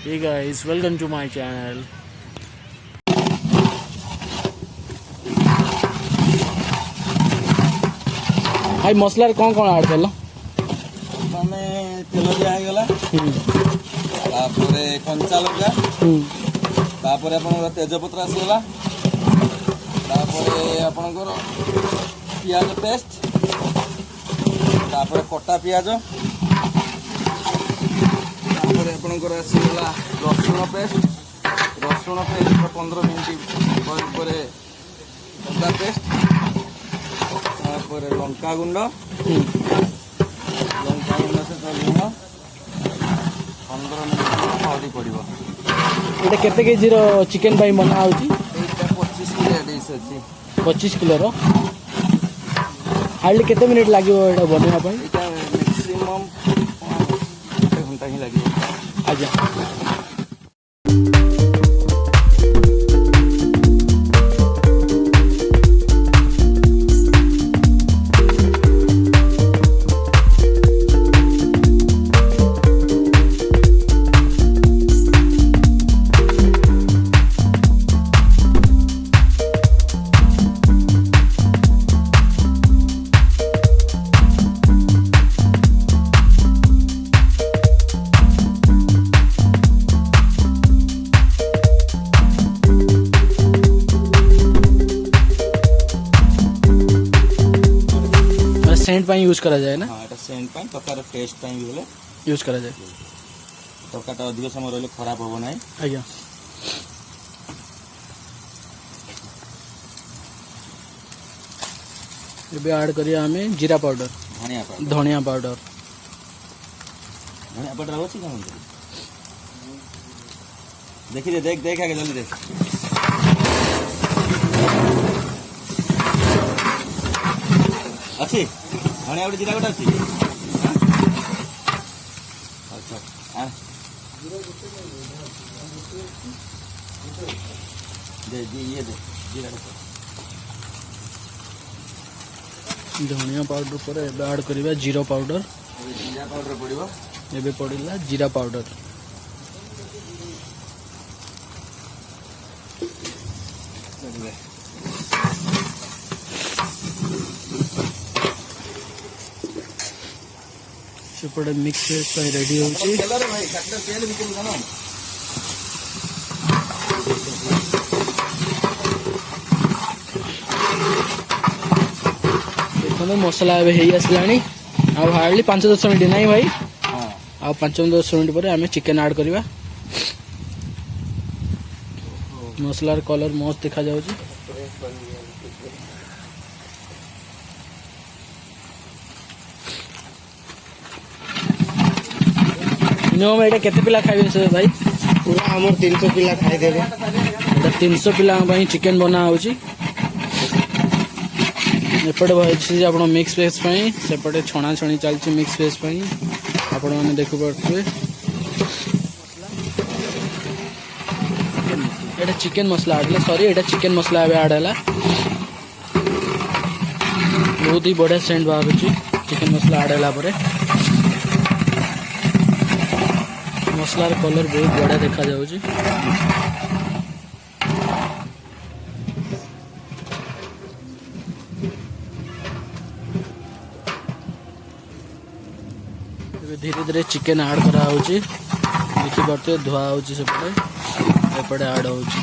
Hey guys, welcome to my channel. भाई मसला कौन कौन ऐड कर तेल दिगला कंचा लगा तेजपत्र आसगला आपणकर पियाज पेस्ट कटा पियाज आपणकर आसगला रसुण पेस्ट 15 मिनट पर अदा पेस्ट लंका गुंड सहित लुण 15 मिनट हल्दी पड़ो। ये केते केजी रो चिकन पाई बना होची? 25 किलो डिश अच्छी 25 किलो रो हार्डली केते मिनिट लागिवो एटा बनेवा पाई? एटा मैक्सिमम 1 घंटा ही लागिवो। आजा सेंट पाई यूज करा जाए ना? हाँ एटा सेंट पाई तकार टेस्ट पाई भी बोले यूज करा जाए। तरकाटा अधिक समय रहले खराब होबो नाही। आज्ञा ये ऐड करिया हमें जीरा पाउडर धनिया पाउडर होची का देखी दे देख आगे जल्दी देख अच्छी धनिया गोटे जीरा गोटे अच्छी अच्छा दे ये दे जीरा धनिया पाउडर पर ऐड करिया जीरा पाउडर पड़ो एबे पड़िला जीरा पाउडर सेपटे मिक्स रेडी होची। देखो मसला एबे हेई आसलानी आ हार्डली 5-10 मिनिट नहीं भाई आ 5-10 मिनिट पर आम चिकेन ऐड करवा। मसलार कलर मस्त देखा जाउची। मिनिमम एटा केते पिला खाइबे से भाई? पूरा हमर 300 पिला खाइ देबे। एटा 300 पिला भाई चिकेन बना होची। एपटे भाई आपण मिक्स वेज पाई सेपटे छणा छणी चलची मिक्स वेज पाई आपण माने देखु पड़थुए। एटा चिकेन मसला आडला सॉरी एटा चिकेन मसला एबे आडला बहुत ही बढ़िया सेंट बाहरुची। चिकेन मसला आडला परे मसलार कलर बहुत बढ़िया देखा जाउची। धीरे धीरे चिकेन ऐड करा होची। देखि पड़ते धुआ होची सेपटे एपटे ऐड होची।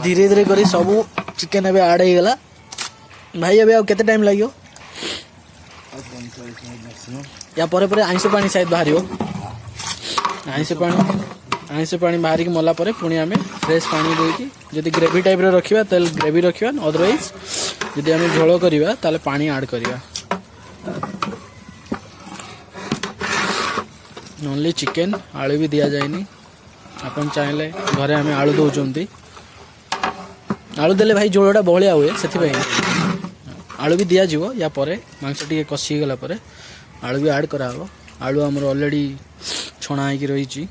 धीरे धीरे करी सब चिकेन एबे ऐड हो गला भाई। एबे केते टाइम लागियो? या परे परे आइंस पानी शायद बाहरियो। आइंस पानी बाहर की मला परे पुणी आमे फ्रेश पानी देकी जदि ग्रेवी टाइप रे रखिबा तेल ग्रेवी रखिबा अदरवाइज जदि आमे झोल करिबा ताले पानी ऐड करिबा। ओनली चिकेन आलू भी दिया जाएनी। अपन चाहेले घरे आमे आलू दउचंती। आलू देले भाई झोलटा बहलिया हुए सेथि आलू भी दिया जीवो। या परे मांस टिके कसी गला परे आलू भी ऐड करा हो। आलू हमर ऑलरेडी छणा है कि रही छी।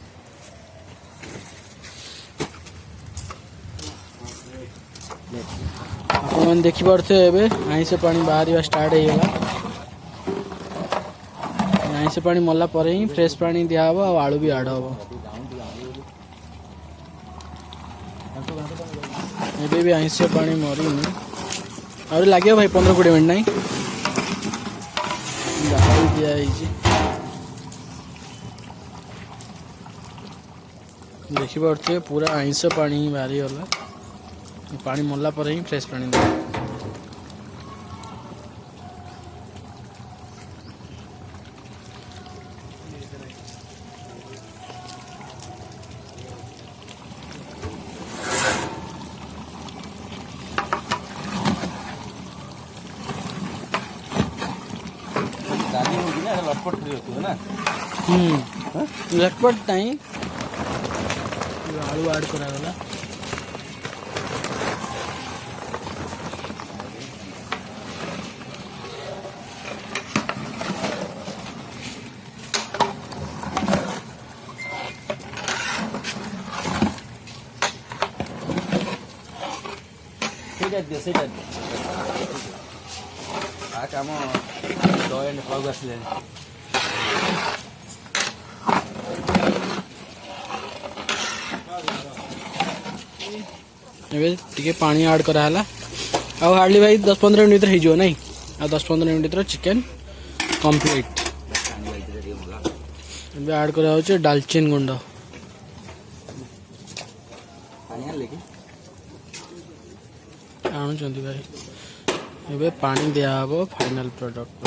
अपन देखि परथे एबे आइसे पानी बाहरिया स्टार्ट हे गला। आइंस पानी मल्ला पर ही फ्रेश पानी दिया हबो आ आलू भी ऐड हबो एबे भी आइंस पानी मरिनी और लगे भाई 15-20 मिनट नहीं दिया देखी पारे पूरा आइंस पानी ही बाहरी गला पानी मल्ला पर ही फ्रेश पानी दिया लटपट नहीं आलू ऐड करागला ସେଇଟା କାମ ଦୟାନ ପାଉକୁ ଆସିଲେଣି ଏବେ ଟିକେ ପାଣି ଆଡ୍ କରାହେଲା ଆଉ ହାର୍ଡଲି ଭାଇ 10-15 ମିନିଟ୍ ଭିତରେ ହେଇଯିବ ନାଇଁ ଆଉ 10-15 ମିନିଟ୍ ଭିତରେ ଚିକେନ୍ କମ୍ପ୍ଲିଟ୍ ଏବେ ଆଡ୍ କରାହେଉଛି ଡାଲଚିନି ଗୁଣ୍ଡ ଆଣୁଛନ୍ତି ଭାଇ ଏବେ ପାଣି ଦିଆହବ ଫାଇନାଲ ପ୍ରଡକ୍ଟ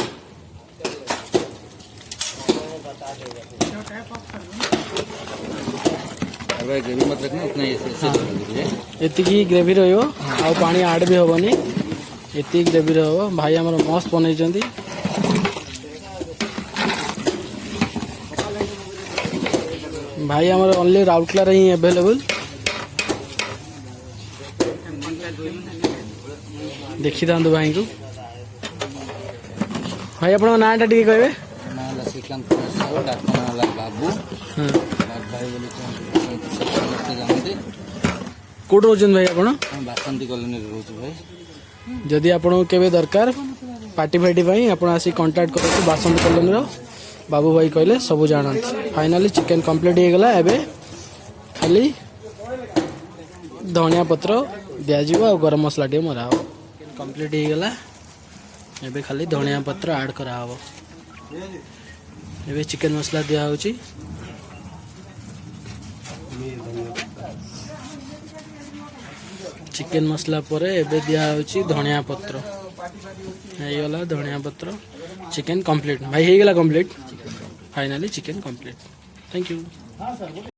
ଏତିକି ଗ୍ରେଭି ରହିବ ଆଉ ପାଣି ଆଡ୍ ବି ହବନି ଏତିକି ଗ୍ରେଭି ରହିବ ଭାଇ ଆମର ମସ୍ତ ବନେଇଛନ୍ତି ଭାଇ ଆମର ଓନ୍ଲି ରାଉରକେଲାରେ ହିଁ ଆଭେଲେବୁଲ देखी था भाई को भाई अपना नाटा टी कहे कौट रोच भाई आप बासंती कॉलोनी रोच भाई जदि आपन केबे दरकार पार्टी फाटी भाई आप आसी कांटेक्ट कर बासंती कॉलोनी रो बाबू भाई कहले सब जानते फाइनली चिकेन कंप्लीट हो गला एबे खाली धनिया पत्र दिया गरम मसला टे मरा हो कंप्लीट हो गला एबे खाली धनिया पत्र ऐड करा हो एबे चिकेन मसला दिया होची चिकेन मसला पर एबे दिया होची धनिया पत्र हे गला धनिया पत्र चिकेन कंप्लीट भाई हे गला complete finally chicken complete thank you.